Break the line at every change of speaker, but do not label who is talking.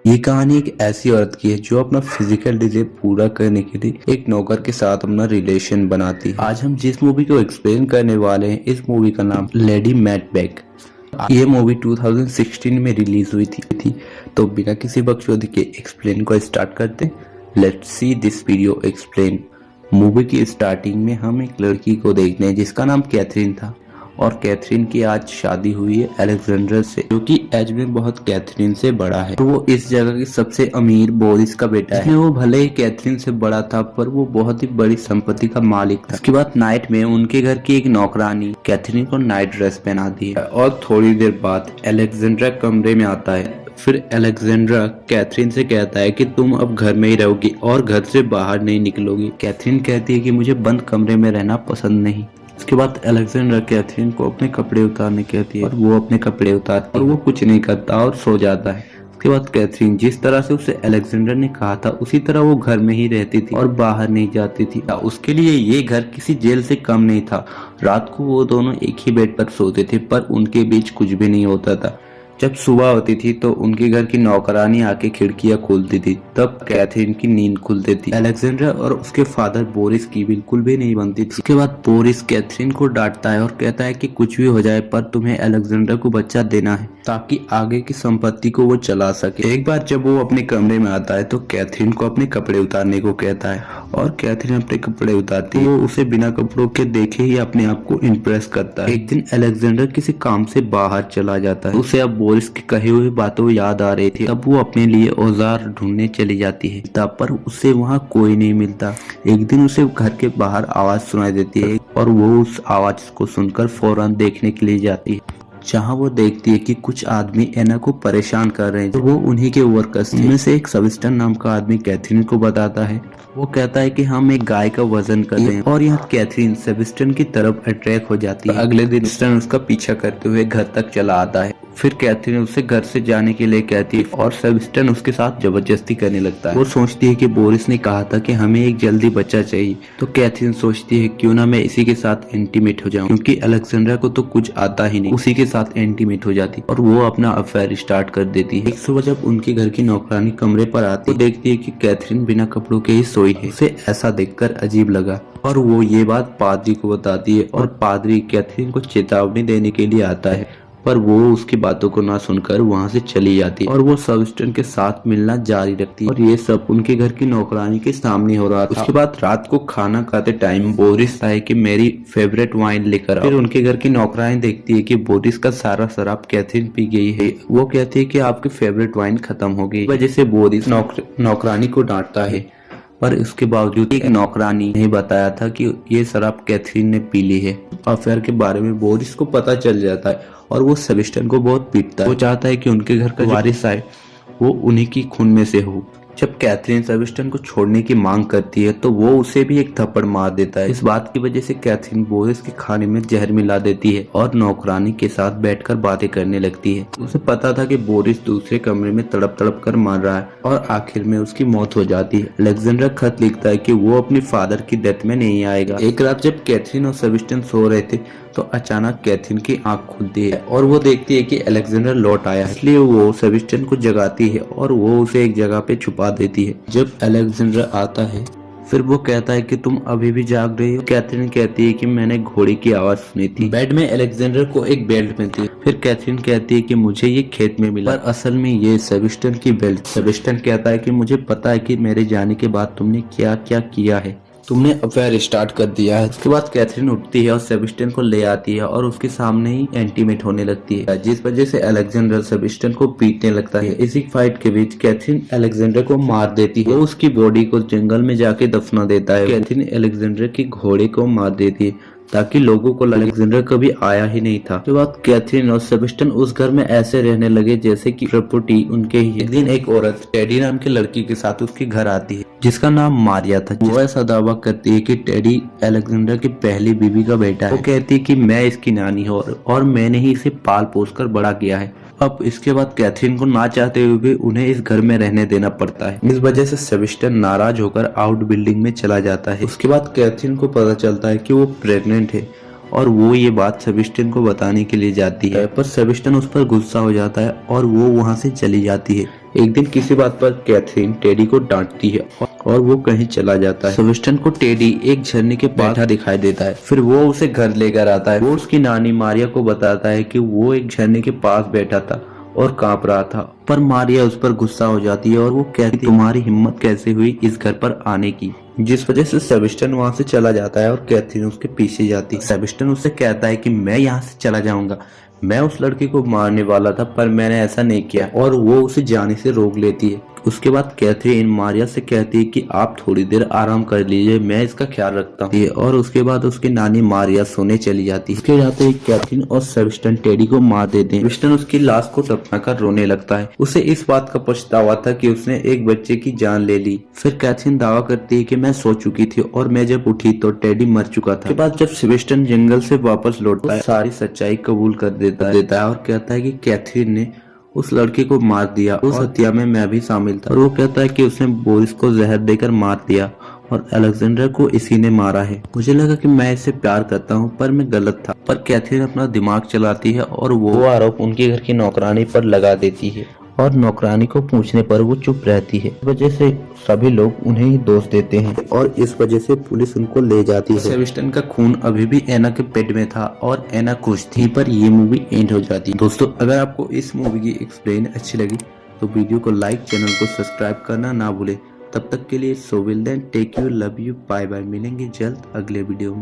ये कहानी एक ऐसी औरत की है जो अपना फिजिकल डिजायर पूरा करने के लिए एक नौकर के साथ अपना रिलेशन बनाती है। आज हम जिस मूवी को एक्सप्लेन करने वाले हैं, इस मूवी का नाम लेडी मैकबेथ। ये मूवी 2016 में रिलीज हुई थी। तो बिना किसी बकचोदी के एक्सप्लेन को स्टार्ट करते हैं। Let's see this video explain. Movie की स्टार्टिंग में हम एक लड़की को देखते हैं जिसका नाम कैथरीन था, और कैथरीन की आज शादी हुई है अलेक्जेंडर से, जो कि एज में बहुत कैथरीन से बड़ा है। तो वो इस जगह की सबसे अमीर बोरिस का बेटा है। वो भले ही कैथरीन से बड़ा था, पर वो बहुत ही बड़ी संपत्ति का मालिक था। उसके बाद नाइट में उनके घर की एक नौकरानी कैथरीन को नाइट ड्रेस पहनाती है, और थोड़ी देर बाद अलेक्जेंड्रा कमरे में आता है। फिर अलेक्जेंड्रा कैथरीन से कहता है कि तुम अब घर में ही रहोगी और घर से बाहर नहीं निकलोगी। कैथरीन कहती है कि मुझे बंद कमरे में रहना पसंद नहीं। उसके बाद अलेक्जेंडर कैथरीन को अपने कपड़े उतारने कहती है, और वो अपने कपड़े उतारती है और वो कुछ नहीं करता और सो जाता है। उसके बाद कैथरीन जिस तरह से उसे अलेक्जेंडर ने कहा था उसी तरह वो घर में ही रहती थी और बाहर नहीं जाती थी। उसके लिए ये घर किसी जेल से कम नहीं था। रात को वो दोनों एक ही बेड पर सोते थे, पर उनके बीच कुछ भी नहीं होता था। जब सुबह होती थी तो उनके घर की नौकरानी आके खिड़कियां खोलती थी, तब कैथरीन की नींद खुलती थी। अलेक्जेंडर और उसके फादर बोरिस की बिल्कुल भी नहीं बनती थी। उसके बाद बोरिस कैथरीन को डांटता है और कहता है कि कुछ भी हो जाए पर तुम्हें अलेक्जेंडर को बच्चा देना है ताकि आगे की संपत्ति को वो चला सके। एक बार जब वो अपने कमरे में आता है तो कैथरीन को अपने कपड़े उतारने को कहता है, और कैथरीन अपने कपड़े उतारती है। वो उसे बिना कपड़ों के देखे ही अपने आप को इम्प्रेस करता है। एक दिन अलेक्जेंडर किसी काम से बाहर चला जाता है। उसे अब बोरिस की कही हुई बातों याद आ रही थी। तब वो अपने लिए औजार ढूंढने चली जाती है, तब पर उसे वहाँ कोई नहीं मिलता। एक दिन उसे घर के बाहर आवाज सुनाई देती है, और वो उस आवाज को सुनकर फौरन देखने के लिए जाती है, जहाँ वो देखती है कि कुछ आदमी एना को परेशान कर रहे हैं। तो वो उन्हीं के वर्कर्स में से एक सेबेस्टियन नाम का आदमी कैथरीन को बताता है। वो कहता है कि हम एक गाय का वजन कर रहे हैं, और यहाँ कैथरीन सेबेस्टियन की तरफ अट्रैक्ट हो जाती है। अगले दिन सेबेस्टियन उसका पीछा करते हुए घर तक चला आता है। फिर कैथरीन उसे घर से जाने के लिए कहती है, और सेबेस्टियन उसके साथ जबरदस्ती करने लगता है। वो सोचती है कि बोरिस ने कहा था कि हमें एक जल्दी बच्चा चाहिए, तो कैथरीन सोचती है क्यों ना मैं इसी के साथ इंटीमेट हो जाऊं, क्योंकि अलेक्जेंड्रा को तो कुछ आता ही नहीं। उसी के साथ इंटीमेट हो जाती और वो अपना अफेयर स्टार्ट कर देती है। एक सुबह जब उनके घर की नौकरानी कमरे पर आती है, देखती है कि कैथरीन बिना कपड़ों के ही सोई है। उसे ऐसा देखकर अजीब लगा, और वो ये बात पादरी को बताती है, और पादरी कैथरीन को चेतावनी देने के लिए आता है, पर वो उसकी बातों को ना सुनकर वहां से चली जाती है, और वो सेबेस्टियन के साथ मिलना जारी रखती है। और ये सब उनके घर की नौकरानी के सामने हो रहा था। उसके बाद रात को खाना खाते टाइम बोरिस आए कि मेरी फेवरेट वाइन लेकर आओ। फिर उनके घर की नौकरानी देखती है कि बोरिस का सारा शराब कैथरीन पी गई है। वो कहती है कि आपकी फेवरेट वाइन खत्म हो गई। वजह से बोरिस नौकरानी को डांटता है, पर इसके बावजूद एक नौकरानी ने बताया था कि ये शराब कैथरीन ने पी ली है। अफेयर के बारे में बोरिस को पता चल जाता है, और वो सेबेस्टियन को बहुत पीटता है। वो चाहता है कि उनके घर का वारिस आए वो उन्हीं की खून में से हो। जब कैथरीन सेबेस्टियन को छोड़ने की मांग करती है तो वो उसे भी एक थप्पड़ मार देता है। इस बात की वजह से कैथरीन बोरिस के खाने में जहर मिला देती है और नौकरानी के साथ बैठकर बातें करने लगती है। उसे पता था कि बोरिस दूसरे कमरे में तड़प तड़प कर मार रहा है, और आखिर में उसकी मौत हो जाती है। अलेक्जेंडर खत लिखता है कि वो अपने फादर की डेथ में नहीं आएगा। एक रात जब कैथरीन और सेबेस्टियन सो रहे थे तो अचानक कैथरीन की आंख खुलती है, और वो देखती है कि अलेक्जेंडर लौट आया है। इसलिए वो सेबेस्टियन को जगाती है, और वो उसे एक जगह पे छुपा देती है। जब अलेक्जेंडर आता है फिर वो कहता है कि तुम अभी भी जाग रही हो। कैथरीन कहती है कि मैंने घोड़े की आवाज सुनी थी। बेड में अलेक्जेंडर को एक बेल्ट मिलती है। फिर कैथरीन कहती है कि मुझे ये खेत में मिला, पर असल में ये सेबेस्टियन की बेल्ट। सेबेस्टियन कहता है कि मुझे पता है कि मेरे जाने के बाद तुमने क्या क्या किया है, तुमने अफेयर स्टार्ट कर दिया है। उसके बाद कैथरीन उठती है और सेबेस्टियन को ले आती है, और उसके सामने ही इंटीमेट होने लगती है, जिस वजह से अलेक्जेंडर सेबेस्टियन को पीटने लगता है। इसी फाइट के बीच कैथरीन अलेक्जेंडर को मार देती है। वो उसकी बॉडी को जंगल में जाके दफना देता है। कैथरीन अलेक्जेंडर की घोड़े को मार देती है ताकि लोगों को अलेक्जेंडर कभी आया ही नहीं था। उसके बाद कैथरीन और सेबेस्टियन उस घर में ऐसे रहने लगे जैसे कि प्रॉपर्टी उनके ही। एक दिन एक औरत टेडी नाम के लड़की के साथ उसके घर आती है जिसका नाम मारिया था। वो ऐसा दावा करती है कि टेडी अलेक्जेंडर की पहली बीवी का बेटा है। वो कहती है कि मैं इसकी नानी हूँ और मैंने ही इसे पाल पोस कर बड़ा किया है। अब इसके बाद कैथरीन को ना चाहते हुए भी उन्हें इस घर में रहने देना पड़ता है। इस वजह से सेबेस्टियन नाराज होकर आउट बिल्डिंग में चला जाता है। उसके बाद कैथरीन को पता चलता है कि वो प्रेग्नेंट है, और वो ये बात सेबेस्टियन को बताने के लिए जाती है, पर सेबेस्टियन उस पर गुस्सा हो जाता है और वो वहाँ से चली जाती है। एक दिन किसी बात पर कैथरीन टेडी को डांटती है और वो कहीं चला जाता है। सेबेस्टियन को टेडी एक झरने के पास बैठा दिखाई देता है। फिर वो उसे घर लेकर आता है। वो उसकी नानी मारिया को बताता है कि वो एक झरने के पास बैठा था और कांप रहा था, पर मारिया उस पर गुस्सा हो जाती है और वो कहती है तुम्हारी हिम्मत कैसे हुई इस घर पर आने की, जिस वजह से सेबेस्टियन वहाँ से चला जाता है और कैथरीन उसके पीछे जाती है। सेबेस्टियन उससे कहता है कि मैं यहाँ से चला जाऊंगा, मैं उस लड़के को मारने वाला था पर मैंने ऐसा नहीं किया, और वो उसे जाने से रोक लेती है। उसके बाद कैथरीन मारिया से कहती है कि आप थोड़ी देर आराम कर लीजिए, मैं इसका ख्याल रखता हूँ, और उसके बाद उसकी नानी मारिया सोने चली जाती है। उसके जाते ही कैथरीन और सेबेस्टियन टेडी को मार देते हैं। सेबेस्टियन उसकी लाश को दफनाकर रोने लगता है। उसे इस बात का पछतावा था कि उसने एक बच्चे की जान ले ली। फिर कैथरीन दावा करती है कि मैं सो चुकी थी और मैं जब उठी तो टेडी मर चुका था। उसके बाद जब सेबेस्टियन जंगल से वापस लौटता है, सारी सच्चाई कबूल कर देता है और कहता है कि कैथरीन ने उस लड़के को मार दिया, उस हत्या में मैं भी शामिल था, और वो कहता है कि उसने बोरिस को जहर देकर मार दिया और अलेक्जेंडर को इसी ने मारा है। मुझे लगा कि मैं इससे प्यार करता हूँ पर मैं गलत था। पर कैथरीन अपना दिमाग चलाती है और वो आरोप उनके घर की नौकरानी पर लगा देती है, और नौकरानी को पूछने पर वो चुप रहती है। इस वजह से सभी लोग उन्हें ही दोष देते हैं और इस वजह से पुलिस उनको ले जाती है। सेबेस्टियन का खून अभी भी एना के पेट में था और एना खुश थी, पर ये मूवी एंड हो जाती है। दोस्तों, अगर आपको इस मूवी की एक्सप्लेन अच्छी लगी तो वीडियो को लाइक, चैनल को सब्सक्राइब करना ना भूले। तब तक के लिए so will then take you, love you, bye bye. मिलेंगे जल्द अगले वीडियो में।